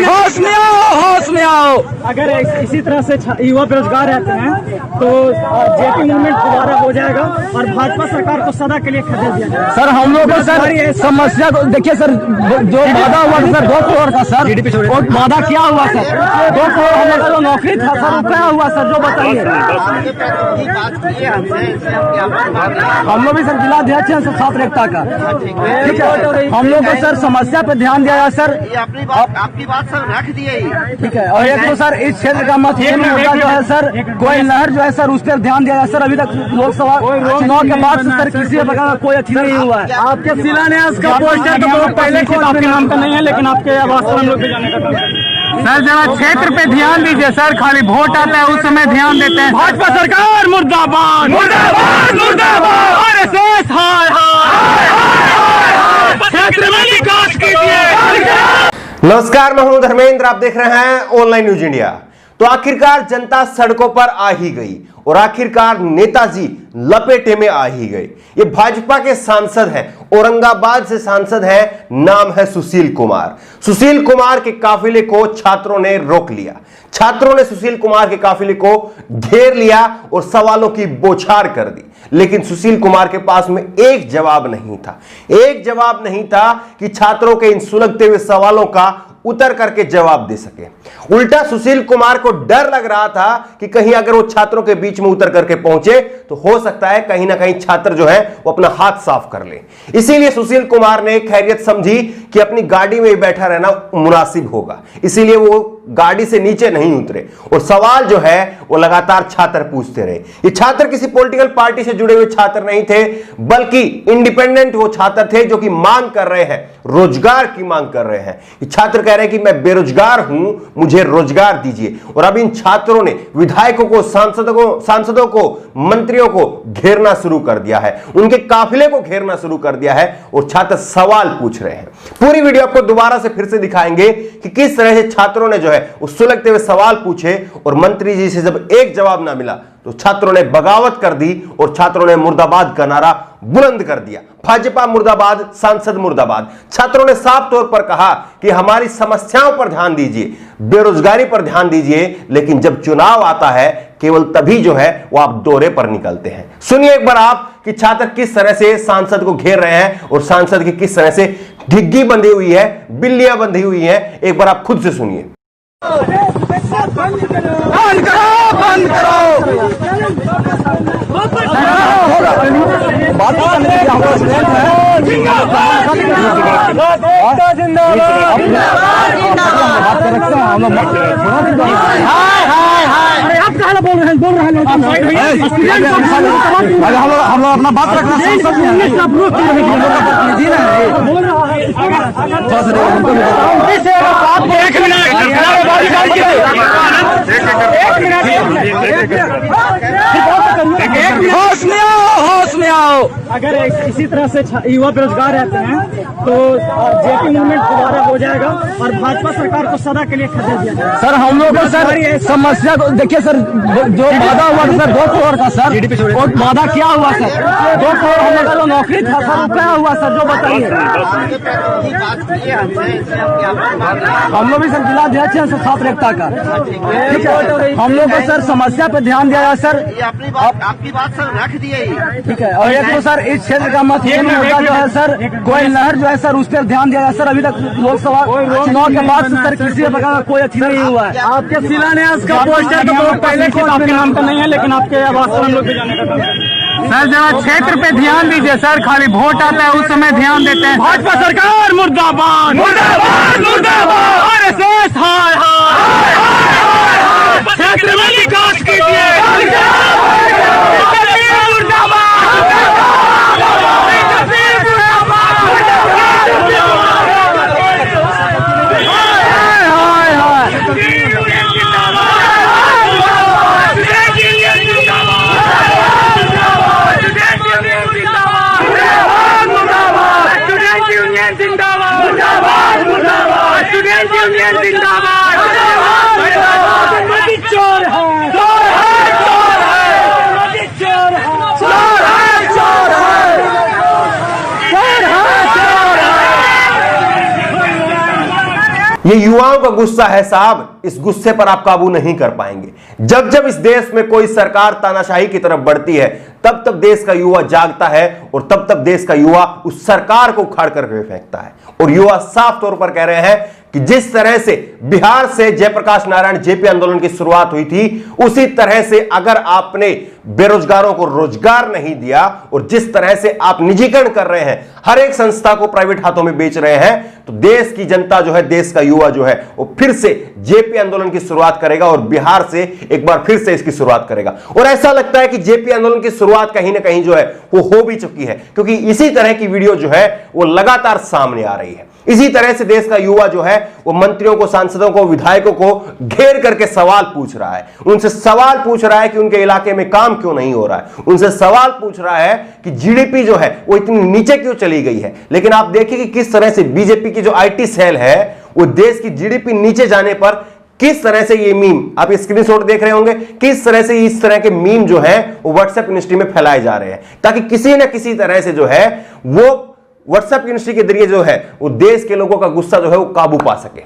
होश में आओ। अगर इसी तरह से युवा बेरोजगार रहते हैं तो जेपी मूवमेंट दोबारा हो जाएगा और भाजपा सरकार को सदा के लिए खदेड़ दिया जाएगा। सर हम लोग को सर समस्या को देखिए सर, जो वादा हुआ था सर 2 करोड़ का सर, वो वादा क्या हुआ सर? 2 करोड़ हम लोग को नौकरी था सर, वो क्या हुआ सर जो बताइए। हम लोग भी सर जिला अध्यक्ष हैं सर छात्र एकता का, ठीक है। हम लोग को सर समस्या पे ध्यान दिया जाए सर, आपकी बात सर रख दिए, ठीक है। और एक तो सर इस क्षेत्र का महत्वपूर्ण मुद्दा जो है सर कोई नहर जो है सर उस पर ध्यान दिया जाए सर। अभी तक लोकसभा चुनाव के बाद से सर किसी प्रकार का कोई अच्छी नहीं हुआ है। आपके शिलान्यास का पोस्टर तो बहुत पहले से आपके नाम का नहीं है, लेकिन आपके आवास पर हम लोग पे जाने का सर जरा क्षेत्र पे ध्यान दीजिए सर, खाली वोट आता है उस समय ध्यान देते हैं। भाजपा सरकार मुर्दाबाद, मुर्दाबाद, मुर्दाबाद। आरएसएस हाय हाय, क्षेत्र में विकास कीजिए। नमस्कार, मैं हूं धर्मेंद्र, आप देख रहे हैं ऑनलाइन न्यूज इंडिया। तो आखिरकार जनता सड़कों पर आ ही गई और आखिरकार नेताजी लपेटे में आ ही गए। ये भाजपा के सांसद हैं, औरंगाबाद से सांसद हैं, नाम है सुशील कुमार। सुशील कुमार के काफिले को छात्रों ने रोक लिया। छात्रों ने सुशील कुमार के काफिले को घेर लिया और सवालों की बौछार कर दी, लेकिन सुशील कुमार के पास में एक जवाब नहीं था। एक जवाब नहीं था कि छात्रों के इन सुलगते हुए सवालों का उतर करके जवाब दे सके। उल्टा सुशील कुमार को डर लग रहा था कि कहीं अगर वो छात्रों के बीच में उतर करके पहुंचे तो हो सकता है कहीं ना कहीं छात्र जो है वो अपना हाथ साफ कर ले। इसीलिए सुशील कुमार ने खैरियत समझी कि अपनी गाड़ी में ही बैठा रहना मुनासिब होगा, इसीलिए वो गाड़ी से नीचे नहीं उतरे और सवाल जो है वो लगातार छात्र पूछते रहे। ये छात्र किसी पॉलिटिकल पार्टी से जुड़े हुए छात्र नहीं थे, बल्कि इंडिपेंडेंट वो छात्र थे जो कि मांग कर रहे हैं, रोजगार की मांग कर रहे हैं। ये छात्र कह रहे हैं कि मैं बेरोजगार हूं, मुझे रोजगार दीजिए। और अब इन छात्रों ने विधायकों को, सांसदों को, मंत्रियों को घेरना शुरू कर दिया है, उनके काफिले को घेरना शुरू कर दिया है और छात्र सवाल पूछ रहे हैं। पूरी वीडियो आपको दोबारा से फिर से दिखाएंगे कि किस तरह से छात्रों ने जो है उस सुलगते हुए सवाल पूछे और मंत्री जी से जब एक जवाब ना मिला तो छात्रों ने बगावत कर दी और छात्रों ने मुर्दाबाद का नारा बुलंद कर दिया। भाजपा मुर्दाबाद, सांसद मुर्दाबाद। छात्रों ने साफ तौर पर कहा कि हमारी समस्याओं पर ध्यान दीजिए, बेरोजगारी पर ध्यान दीजिए, लेकिन जब चुनाव आता है केवल तभी जो है वो आप दौरे पर निकलते हैं। सुनिए एक बार आप कि छात्र किस तरह से सांसद को घेर रहे हैं और सांसद की किस तरह से ढिग्गी बंधी हुई है, बिल्लियां बंधी हुई हैं। एक बार आप खुद से सुनिए। बंद करो, बंद करो। बोल रहे हैं हम लोग अपना बात रखना होश में आओ। अगर इसी तरह से युवा बेरोजगार रहते हैं तो जेपी मूवमेंट दोबारा हो जाएगा और भाजपा सरकार को सदा के लिए खदेड़ दिया जाएगा। सर हम लोग को सर समस्या को देखिए सर, जो वादा हुआ था सर 2 करोड़ का सर, वो वादा क्या हुआ सर? 2 करोड़ हम लोग को नौकरी था सर, वो क्या हुआ सर जो बताइए। हम लोग भी सर जिला अध्यक्ष हैं सर छात्र एकता का, ठीक है। हम लोग को सर समस्या पे ध्यान दिया जाए सर, आपकी बात सर रख दिए, ठीक है। और एक तो सर इस क्षेत्र का महत्वपूर्ण मुद्दा जो है सर कोई नहर जो है सर उस पर ध्यान दिया जाए सर। अभी तक लोकसभा चुनाव के बाद से सर किसी प्रकार का कोई अच्छी नहीं हुआ है। आपके शिलान्यास का पोस्टर तो बहुत पहले से आपके नाम का नहीं है, लेकिन आपके आवास पर हम लोग पे जाने का सर जरा क्षेत्र पे ध्यान दीजिए सर, खाली वोट आता है उस समय ध्यान देते हैं। भाजपा सरकार मुर्दाबाद, मुर्दाबाद, मुर्दाबाद। आरएसएस हाय हाय, क्षेत्र में विकास कीजिए। चोर है, चोर है, चोर है, चोर है, चोर है, चोर है। ये युवाओं का गुस्सा है साहब, इस गुस्से पर आप काबू नहीं कर पाएंगे। जब जब इस देश में कोई सरकार तानाशाही की तरफ बढ़ती है, तब तब देश का युवा जागता है और तब तब देश का युवा उस सरकार को उखाड़ करके फेंकता है। और युवा साफ तौर पर कह रहे हैं कि जिस तरह से बिहार से जयप्रकाश नारायण जेपी आंदोलन की शुरुआत हुई थी, उसी तरह से अगर आपने बेरोजगारों को रोजगार नहीं दिया और जिस तरह से आप निजीकरण कर रहे हैं, हर एक संस्था को प्राइवेट हाथों में बेच रहे हैं, तो देश की जनता जो है, देश का युवा जो है, वो फिर से जेपी आंदोलन की शुरुआत करेगा और बिहार से एक बार फिर से इसकी शुरुआत करेगा। और ऐसा लगता है कि जेपी आंदोलन की शुरुआत कहीं ना कहीं जो है वो हो भी चुकी है, क्योंकि इसी तरह की वीडियो जो है वो लगातार सामने आ रही है। इसी तरह से देश का युवा जो है वो मंत्रियों को, सांसदों को, विधायकों को घेर करके सवाल पूछ रहा है। उनसे सवाल पूछ रहा है कि उनके इलाके में काम क्यों नहीं हो रहा है। उनसे सवाल पूछ रहा है कि जीडीपी जो है वो इतनी नीचे क्यों चली गई है। लेकिन आप देखिए कि किस तरह से बीजेपी की जो आईटी सेल है वो देश की जीडीपी नीचे जाने पर किस तरह से ये मीम, आप स्क्रीनशॉट देख रहे होंगे, किस तरह से इस तरह के मीम जो है वो व्हाट्सएप यूनिवर्सिटी में फैलाए जा रहे हैं, ताकि किसी ना किसी तरह से जो है वो व्हाट्सएप यूनिवर्सिटी के जरिए जो है वो देश के लोगों का गुस्सा जो है वो काबू पा सके।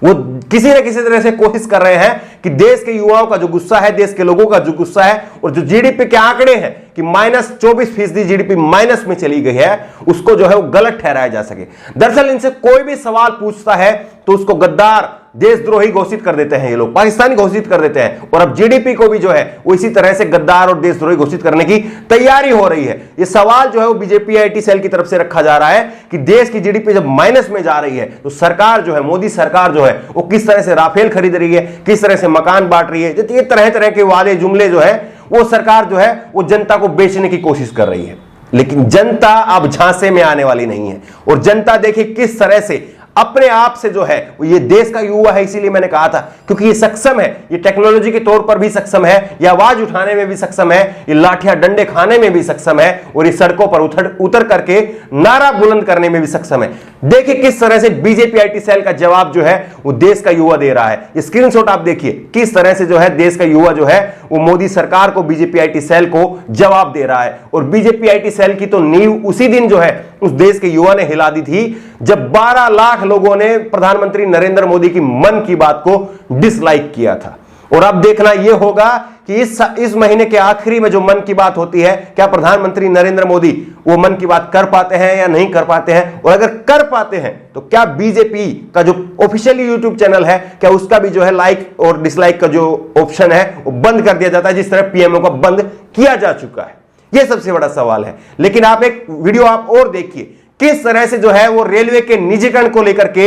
वो किसी न किसी तरह से कोशिश कर रहे हैं कि देश के युवाओं का जो गुस्सा है, देश के लोगों का जो गुस्सा है, और जो जीडीपी के आंकड़े हैं कि -24% जीडीपी माइनस में चली गई है, उसको जो है वो गलत ठहराया जा सके। दरअसल इनसे कोई भी सवाल पूछता है तो उसको गद्दार, देशद्रोही घोषित कर देते हैं, ये लोग पाकिस्तानी घोषित कर देते हैं। और अब जीडीपी को भी जो है वो इसी तरह से गद्दार और देशद्रोही घोषित करने की तैयारी हो रही है। ये सवाल जो है वो बीजेपी आईटी सेल की तरफ से रखा जा रहा है कि देश की जीडीपी जब माइनस में जा रही है तो सरकार जो है, मोदी सरकार जो है वो किस तरह से राफेल खरीद रही है, किस तरह से मकान बांट रही है। ये तरह तरह के वादे जुमले जो है वो सरकार जो है वो जनता को बेचने की कोशिश कर रही है। लेकिन जनता अब झांसे में आने वाली नहीं है। और जनता देखिए किस तरह से अपने आप से जो है वो, ये देश का युवा है, इसीलिए मैंने कहा था, क्योंकि ये सक्षम है, ये टेक्नोलॉजी के तौर पर भी सक्षम है, ये आवाज उठाने में भी सक्षम है, ये लाठियां डंडे खाने में भी सक्षम है, और ये सड़कों पर उतर करके नारा बुलंद करने में भी सक्षम है। देखिए किस तरह से बीजेपी आईटी सेल का जवाब जो है वो देश का युवा दे रहा है। ये स्क्रीनशॉट आप देखिए किस तरह से जो है देश का युवा जो है वो मोदी सरकार को, बीजेपी आईटी सेल को जवाब दे रहा है। और बीजेपी आईटी सेल की तो नींव उसी दिन जो है उस देश के युवा ने हिला दी थी जब 12 लाख लोगों ने प्रधानमंत्री नरेंद्र मोदी की मन की बात को डिसलाइक किया था। और अब देखना यह होगा कि इस महीने के आखिरी में जो मन की बात होती है, क्या प्रधानमंत्री नरेंद्र मोदी वो मन की बात कर पाते हैं या नहीं कर पाते हैं। और अगर कर पाते हैं तो क्या बीजेपी का जो ऑफिशियली यूट्यूब चैनल है, क्या उसका भी जो है लाइक और डिसलाइक का जो ऑप्शन है वो बंद कर दिया जाता है, जिस तरह पीएमओ का बंद किया जा चुका है। यह सबसे बड़ा सवाल है। लेकिन आप एक वीडियो आप और देखिए किस तरह से जो है वो रेलवे के निजीकरण को लेकर के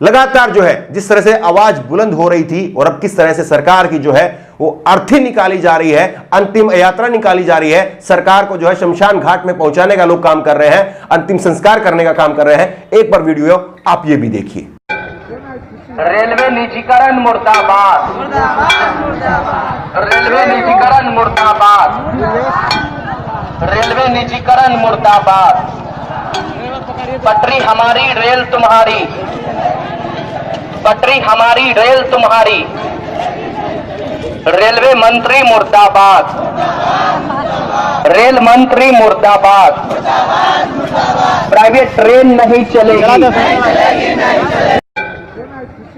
लगातार जो है जिस तरह से आवाज बुलंद हो रही थी, और अब किस तरह से सरकार की जो है वो अर्थी निकाली जा रही है, अंतिम यात्रा निकाली जा रही है। सरकार को जो है शमशान घाट में पहुंचाने का लोग काम कर रहे हैं, अंतिम संस्कार करने का काम कर रहे हैं। एक बार वीडियो आप ये भी देखिए। रेलवे निजीकरण मुर्दाबाद, रेलवे निजीकरण मुर्दाबाद, रेलवे निजीकरण मुर्दाबाद। पटरी हमारी, रेल तुम्हारी, पटरी हमारी, रेल तुम्हारी। रेलवे मंत्री मुर्दाबाद, रेल मंत्री मुर्दाबाद। प्राइवेट ट्रेन नहीं चलेगी।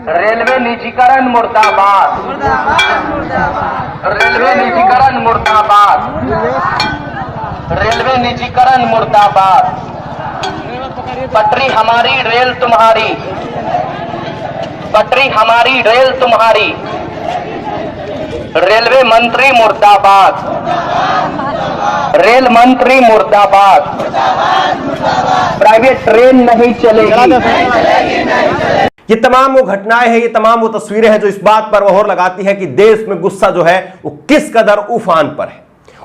रेलवे निजीकरण मुर्दाबाद, रेलवे निजीकरण मुर्दाबाद, रेलवे निजीकरण मुर्दाबाद। पटरी हमारी, रेल तुम्हारी, पटरी हमारी, रेल तुम्हारी। रेलवे मंत्री मुर्दाबाद, रेल मंत्री मुर्दाबाद। प्राइवेट ट्रेन नहीं चलेगी। ये तमाम वो घटनाएं हैं, ये तमाम वो तस्वीरें हैं जो इस बात पर मोहर लगाती है कि देश में गुस्सा जो है वो किस कदर उफान पर है।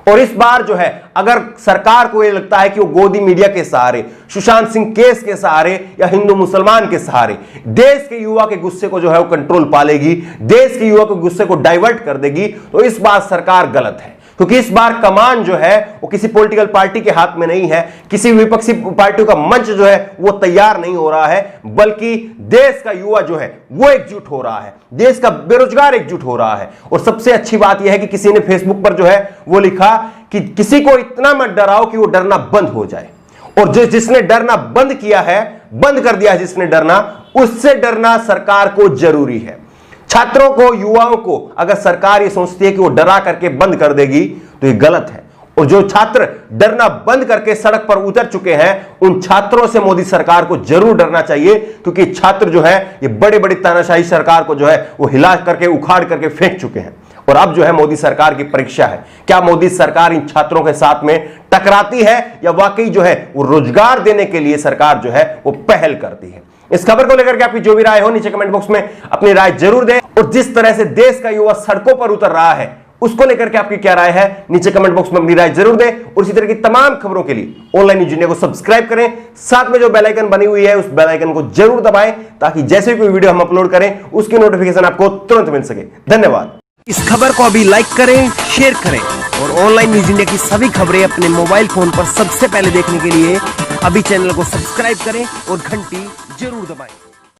और इस बार जो है अगर सरकार को ये लगता है कि वो गोदी मीडिया के सहारे, सुशांत सिंह केस के सहारे या हिंदू मुसलमान के सहारे देश के युवा के गुस्से को जो है वो कंट्रोल पा लेगी, देश के युवा के गुस्से को डाइवर्ट कर देगी, तो इस बार सरकार गलत है। क्योंकि इस बार कमान जो है वो किसी पॉलिटिकल पार्टी के हाथ में नहीं है, किसी विपक्षी पार्टियों का मंच जो है वो तैयार नहीं हो रहा है, बल्कि देश का युवा जो है वो एकजुट हो रहा है, देश का बेरोजगार एकजुट हो रहा है। और सबसे अच्छी बात यह है कि किसी ने फेसबुक पर जो है वो लिखा कि किसी को इतना मत डराओ कि वो डरना बंद हो जाए। और जिसने डरना बंद किया है, बंद कर दिया है जिसने डरना, उससे डरना सरकार को जरूरी है। छात्रों को, युवाओं को अगर सरकार ये सोचती है कि वो डरा करके बंद कर देगी तो ये गलत है। और जो छात्र डरना बंद करके सड़क पर उतर चुके हैं, उन छात्रों से मोदी सरकार को जरूर डरना चाहिए, क्योंकि छात्र जो है ये बड़े बड़ी तानाशाही सरकार को जो है वो हिला करके, उखाड़ करके फेंक चुके हैं। और अब जो है मोदी सरकार की परीक्षा है, क्या मोदी सरकार इन छात्रों के साथ में टकराती है या वाकई जो है वो रोजगार देने के लिए सरकार जो है वो पहल करती है। इस खबर को लेकर के आपकी जो भी राय हो नीचे कमेंट बॉक्स में अपनी राय जरूर दें। और जिस तरह से देश का युवा सड़कों पर उतर रहा है उसको लेकर के आपकी क्या राय है नीचे कमेंट बॉक्स में अपनी राय जरूर दें। और इसी तरह की तमाम खबरों के लिए ऑनलाइन न्यूज़ इंडिया को सब्सक्राइब करें, साथ में जो बेल आइकन बनी हुई है उस बेल आइकन को जरूर दबाएं, ताकि जैसे कोई वीडियो हम अपलोड करें उसकी नोटिफिकेशन आपको तुरंत मिल सके। धन्यवाद। इस खबर को अभी लाइक करें, शेयर करें और ऑनलाइन न्यूज़ इंडिया की सभी खबरें अपने मोबाइल फोन पर सबसे पहले देखने के लिए अभी चैनल को सब्सक्राइब करें और घंटी जरूर दबाएं।